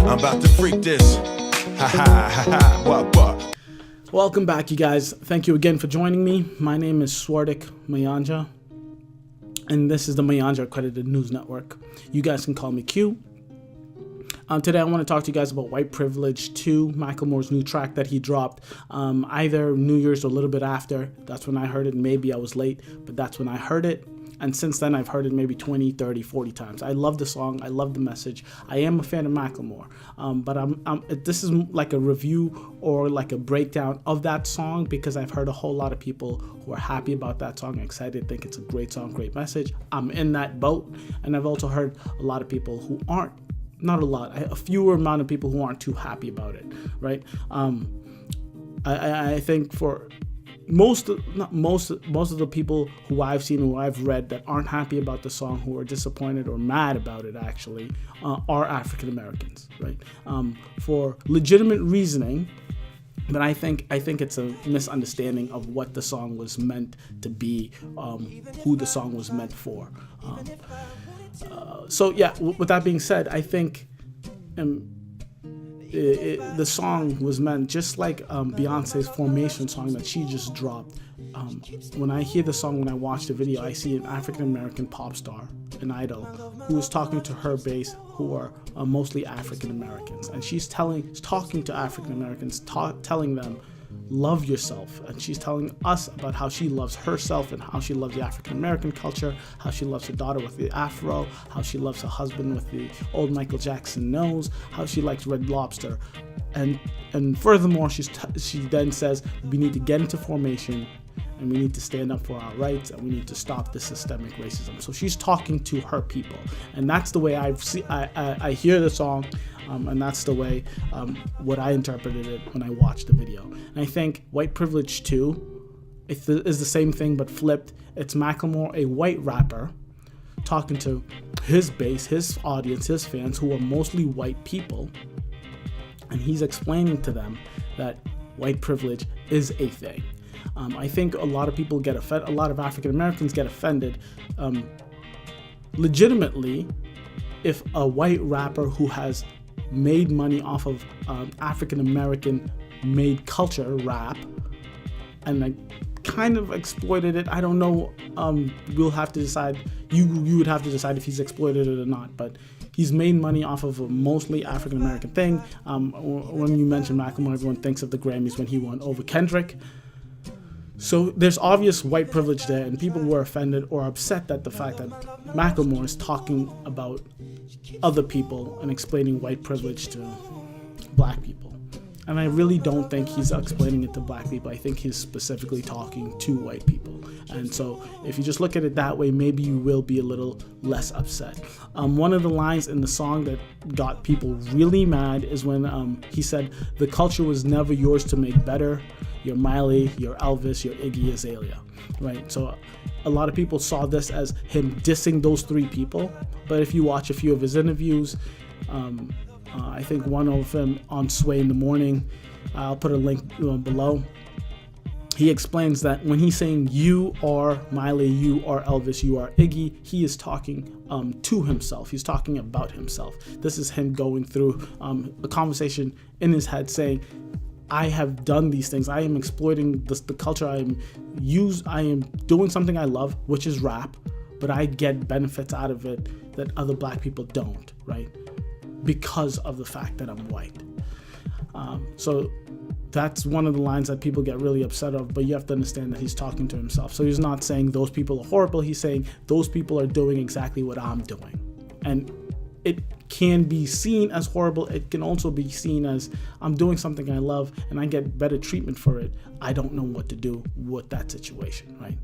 I'm about to freak this. Ha ha ha ha. What? Welcome back, you guys. Thank you again for joining me. My name is Swardik Mayanja, and this is the Mayanja Accredited News Network. You guys can call me Q. Today I want to talk to you guys about White Privilege 2, Macklemore's new track that he dropped either New Year's or a little bit after. That's when I heard it. Maybe I was late, but that's when I heard it. And since then, I've heard it maybe 20, 30, 40 times. I love the song. I love the message. I am a fan of Macklemore. But this is like a review or like a breakdown of that song because I've heard a whole lot of people who are happy about that song, excited, think it's a great song, great message. I'm in that boat. And I've also heard a lot of people who aren't, not a lot, a fewer amount of people who aren't too happy about it, right? I think for most of the people who I've seen, who I've read that aren't happy about the song, who are disappointed or mad about it actually, are African Americans, right? For legitimate reasoning, but I think it's a misunderstanding of what the song was meant to be, who the song was meant for. So yeah, with that being said, I think the song was meant just like Beyonce's Formation song that she just dropped. When I hear the song, when I watch the video, I see an African American pop star, an idol, who is talking to her base, who are mostly African Americans, and she's talking to African Americans, telling them, love yourself. And she's telling us about how she loves herself and how she loves the African American culture, how she loves her daughter with the afro, how she loves her husband with the old Michael Jackson nose, how she likes Red Lobster. And furthermore, she then says we need to get into formation and we need to stand up for our rights and we need to stop the systemic racism. So she's talking to her people, and that's the way I hear the song. And that's the way what I interpreted it when I watched the video. And I think White Privilege 2 is the same thing but flipped. It's Macklemore, a white rapper, talking to his base, his audience, his fans, who are mostly white people. And he's explaining to them that white privilege is a thing. I think a lot of people get offended, a lot of African Americans get offended legitimately if a white rapper who has made money off of African American made culture rap and like kind of exploited it. I don't know. We'll have to decide. You would have to decide if he's exploited it or not. But he's made money off of a mostly African American thing. When you mention Macklemore, everyone thinks of the Grammys when he won over Kendrick. So there's obvious white privilege there, and people were offended or upset at the fact that Macklemore is talking about other people and explaining white privilege to black people. And I really don't think he's explaining it to black people. I think he's specifically talking to white people. And so if you just look at it that way, maybe you will be a little less upset. One of the lines in the song that got people really mad is when he said, "The culture was never yours to make better. You're Miley, you're Elvis, you're Iggy Azalea," right? So a lot of people saw this as him dissing those three people. But if you watch a few of his interviews, I think one of them on Sway in the Morning, I'll put a link below. He explains that when he's saying you are Miley, you are Elvis, you are Iggy, he is talking to himself. He's talking about himself. This is him going through a conversation in his head saying, I have done these things. I am exploiting the culture. I am doing something I love, which is rap, but I get benefits out of it that other black people don't, right? Because of the fact that I'm white. So that's one of the lines that people get really upset of, but you have to understand that he's talking to himself. So he's not saying those people are horrible. He's saying those people are doing exactly what I'm doing. And it can be seen as horrible. It can also be seen as I'm doing something I love and I get better treatment for it. I don't know what to do with that situation, right?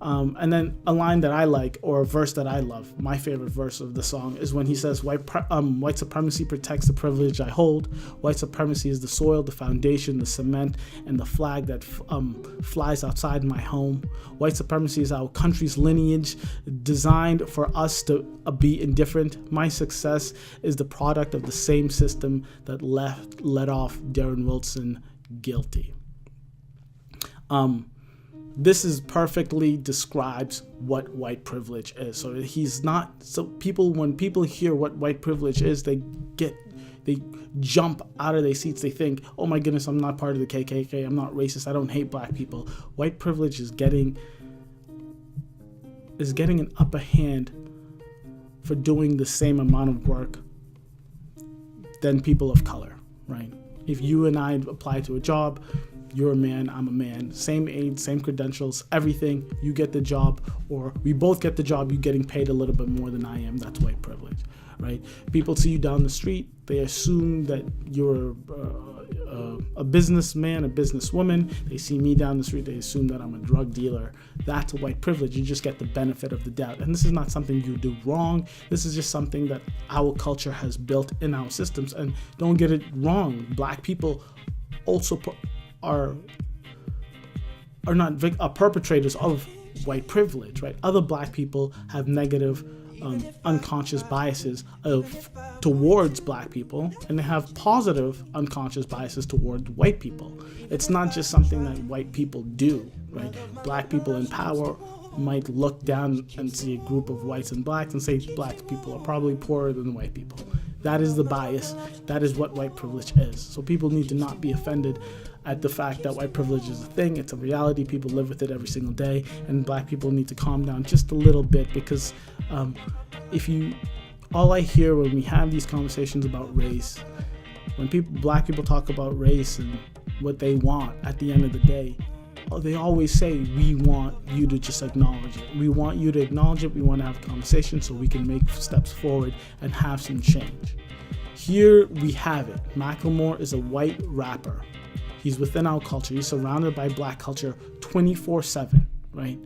And then a line that I like, or a verse that I love, my favorite verse of the song, is when he says, white supremacy protects the privilege I hold. White supremacy is the soil, the foundation, the cement, and the flag that flies outside my home. White supremacy is our country's lineage, designed for us to be indifferent. My success is the product of the same system that let off Darren Wilson guilty. this is perfectly describes what white privilege is. So when people hear what white privilege is, they jump out of their seats. They think, oh my goodness, I'm not part of the KKK. I'm not racist. I don't hate black people. White privilege is getting an upper hand for doing the same amount of work than people of color, right? If you and I apply to a job, you're a man, I'm a man, same age, same credentials, everything, you get the job, or we both get the job, you're getting paid a little bit more than I am. That's white privilege, right? People see you down the street, they assume that you're a businessman, a businesswoman. They see me down the street, they assume that I'm a drug dealer. That's white privilege. You just get the benefit of the doubt. And this is not something you do wrong. This is just something that our culture has built in our systems. And don't get it wrong, black people also are perpetrators of white privilege, right? Other black people have negative unconscious biases towards black people, and they have positive unconscious biases towards white people. It's not just something that white people do, right? Black people in power might look down and see a group of whites and blacks and say black people are probably poorer than white people. That is the bias. That is what white privilege is. So people need to not be offended at the fact that white privilege is a thing. It's a reality. People live with it every single day, and black people need to calm down just a little bit, because all I hear when we have these conversations about race, when black people talk about race and what they want at the end of the day, they always say, we want you to just acknowledge it. We want you to acknowledge it. We want to have a conversation so we can make steps forward and have some change. Here we have it. Macklemore is a white rapper. He's within our culture. He's surrounded by black culture 24/7, right?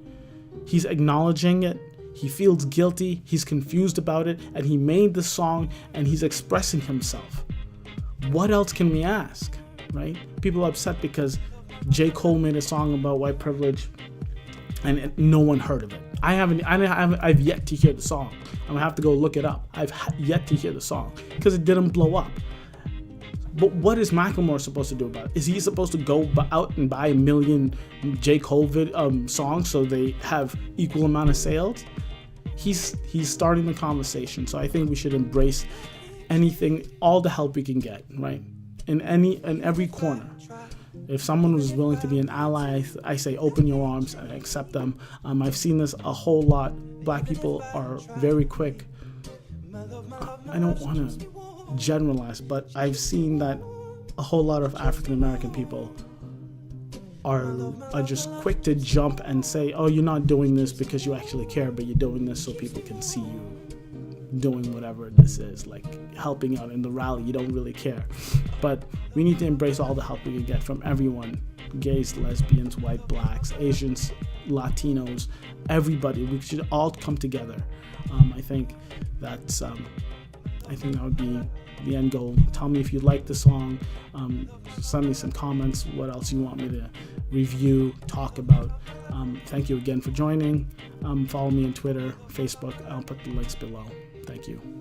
He's acknowledging it. He feels guilty. He's confused about it. And he made the song and he's expressing himself. What else can we ask, right? People are upset because J. Cole made a song about white privilege and no one heard of it. I've yet to hear the song. I'm gonna have to go look it up. I've yet to hear the song because it didn't blow up. But what is Macklemore supposed to do about it? Is he supposed to go out and buy 1 million J. Cole songs so they have equal amount of sales? He's starting the conversation. So I think we should embrace all the help we can get, right? In every corner. If someone was willing to be an ally, I say open your arms and accept them. I've seen this a whole lot. Black people are very quick. I don't want to generalize, but I've seen that a whole lot of African American people are just quick to jump and say, oh, you're not doing this because you actually care, but you're doing this so people can see you doing whatever this is, like helping out in the rally. You don't really care. But we need to embrace all the help we can get from everyone: gays, lesbians, white, blacks, Asians, Latinos, everybody. We should all come together. I think that would be the end goal. Tell me if you like the song. Send me some comments. What else you want me to review, talk about. Thank you again for joining. Follow me on Twitter, Facebook. I'll put the links below. Thank you.